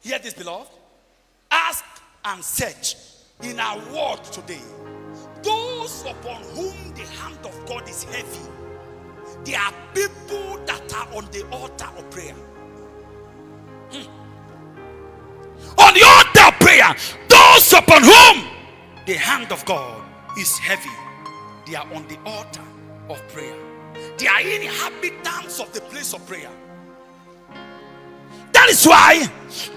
Hear this, beloved. Ask and search in our world today. Those upon whom the hand of God is heavy, they are people that are on the altar of prayer. On the altar of prayer, those upon whom the hand of God is heavy, they are on the altar of prayer. They are inhabitants of the place of prayer. That is why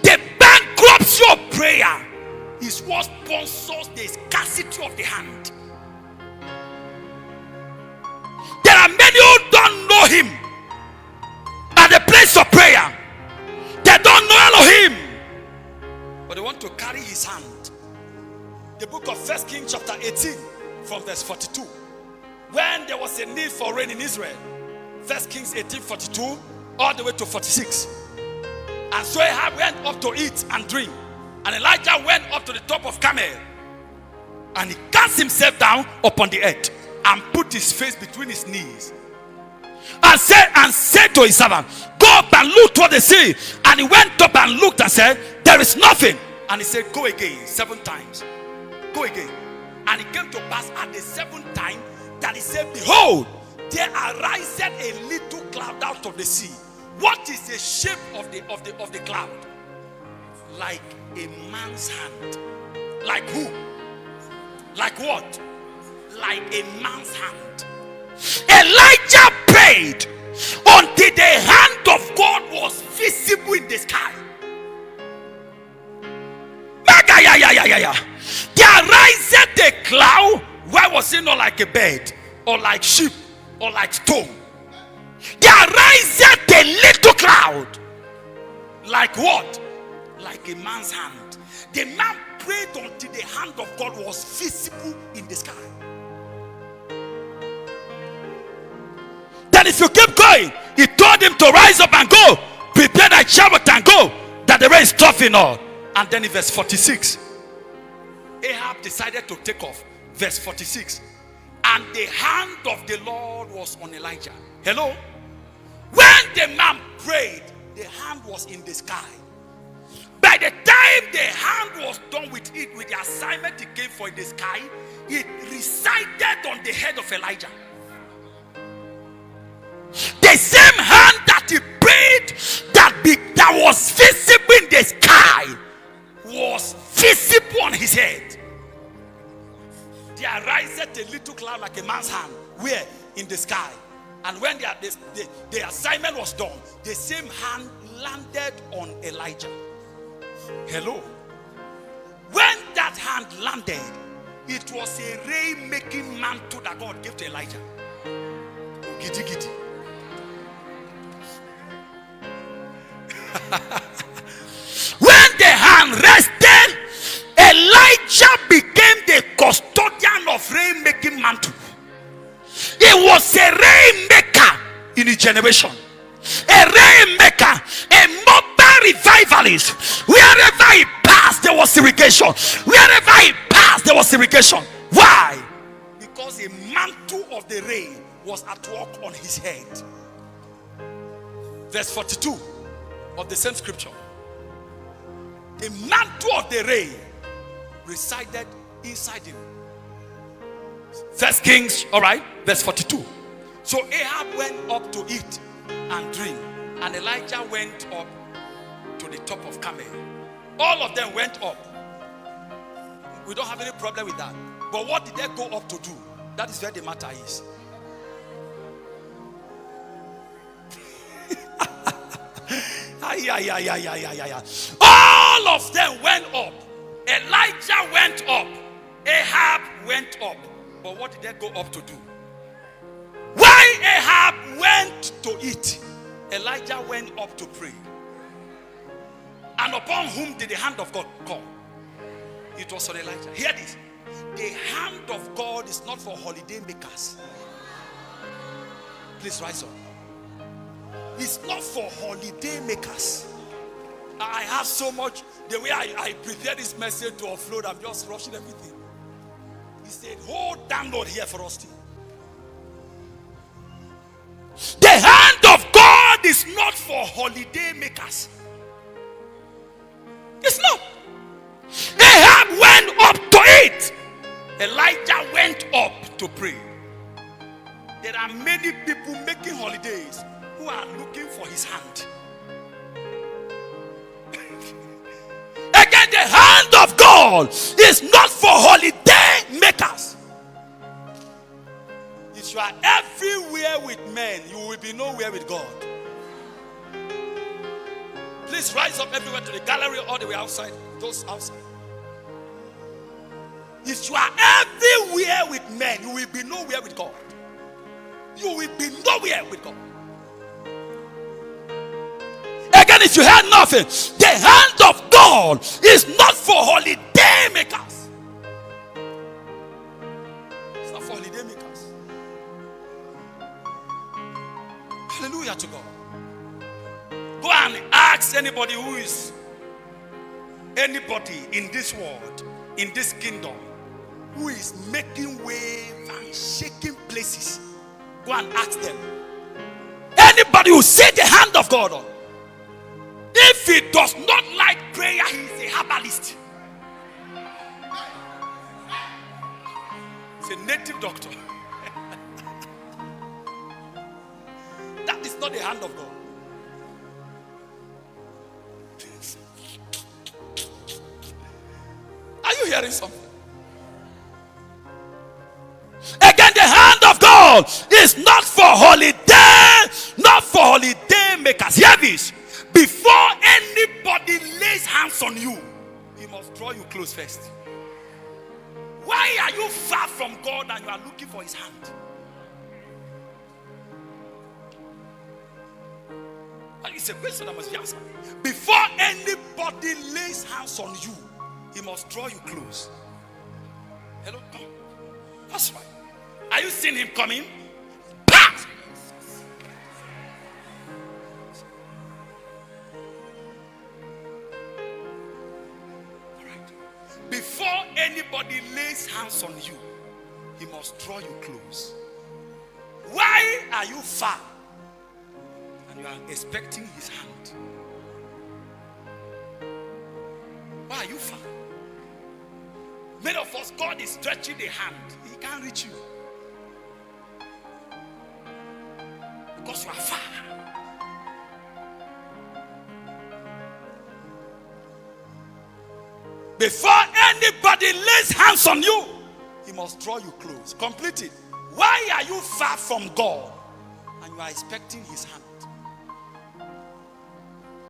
the bankruptcy of prayer is what sponsors the scarcity of the hand. There are many who don't know him at the place of prayer. They don't know Elohim, but they want to carry his hand. The book of 1 Kings chapter 18 from verse 42. When there was a need for rain in Israel, 1 Kings 18:42 all the way to 46. And so Ahab went up to eat and drink, and Elijah went up to the top of Carmel, and he cast himself down upon the earth and put his face between his knees, and said to his servant, go up and look toward the sea. And he went up and looked and said, there is nothing. And he said, go again 7 times. Go again. And it came to pass at the 7th time that he said, behold, there ariseth a little cloud out of the sea. What is the shape of the cloud? Like a man's hand. Like who? Like what? Like a man's hand. Elijah prayed until the hand of God was visible in the sky. There riseth a cloud. Why was it not like a bird, or like sheep, or like stone? There riseth a little cloud. Like what? Like a man's hand. The man prayed until the hand of God was visible in the sky. Then if you keep going, he told him to rise up and go. Prepare thy chariot and go, that the rain is troughing all. And then in verse 46, Ahab decided to take off. Verse 46. And the hand of the Lord was on Elijah. Hello? When the man prayed, the hand was in the sky. By the time the hand was done with it, with the assignment it came for in the sky, it resided on the head of Elijah. The same hand that he prayed that was visible in the sky was visible on his head. There ariseth a little cloud like a man's hand. Where? In the sky. And when the assignment was done, the same hand landed on Elijah. Hello? When that hand landed, it was a rain-making mantle that God gave to Elijah. Giddy giddy. When the hand rested, Elijah became the custodian of rain-making mantle. He was a rainmaker in his generation. A rainmaker, a mobile revivalist. Wherever he passed, there was irrigation. Wherever he passed, there was irrigation. Why? Because a mantle of the rain was at work on his head. Verse 42 of the same scripture. The mantle of the rain resided inside him. First Kings, all right, verse 42. So Ahab went up to eat and drink, and Elijah went up to the top of Carmel. All of them went up. We don't have any problem with that. But what did they go up to do? That is where the matter is. All of them went up. Elijah went up. Ahab went up. But what did they go up to do? Why Ahab went to eat, Elijah went up to pray. And upon whom did the hand of God come? It was on Elijah. Hear this. The hand of God is not for holiday makers. Please rise up. It's not for holiday makers. I have so much. The way I prepare this message to offload, I'm just rushing everything. He said, hold down Lord here for us too. The hand of God is not for holiday makers. Elijah went up to pray. There are many people making holidays who are looking for his hand. Again, the hand of God is not for holiday makers. If you are everywhere with men, you will be nowhere with God. Please rise up everywhere to the gallery, all the way outside. Those outside. If you are everywhere with men, you will be nowhere with God. You will be nowhere with God. Again, if you had nothing, the hand of God is not for holiday makers. It's not for holiday makers. Hallelujah to God. Go and ask anybody in this world, in this kingdom, who is making waves and shaking places. Go and ask them. Anybody who see the hand of God on, if he does not like prayer, he is a herbalist. He's a native doctor. That is not the hand of God. Are you hearing something? Again, the hand of God is not for holiday, not for holiday makers. Hear this. Before anybody lays hands on you, he must draw you close first. Why are you far from God and you are looking for his hand? And it's a question that must be answered. Before anybody lays hands on you, he must draw you close. Hello, come. That's right. Are you seeing him coming? Before anybody lays hands on you, he must draw you close. Why are you far and you are expecting his hand? Why are you far? Many of us, God is stretching the hand. He can't reach you because you are far. Before anybody lays hands on you, he must draw you close. Complete it. Why are you far from God and you are expecting his hand?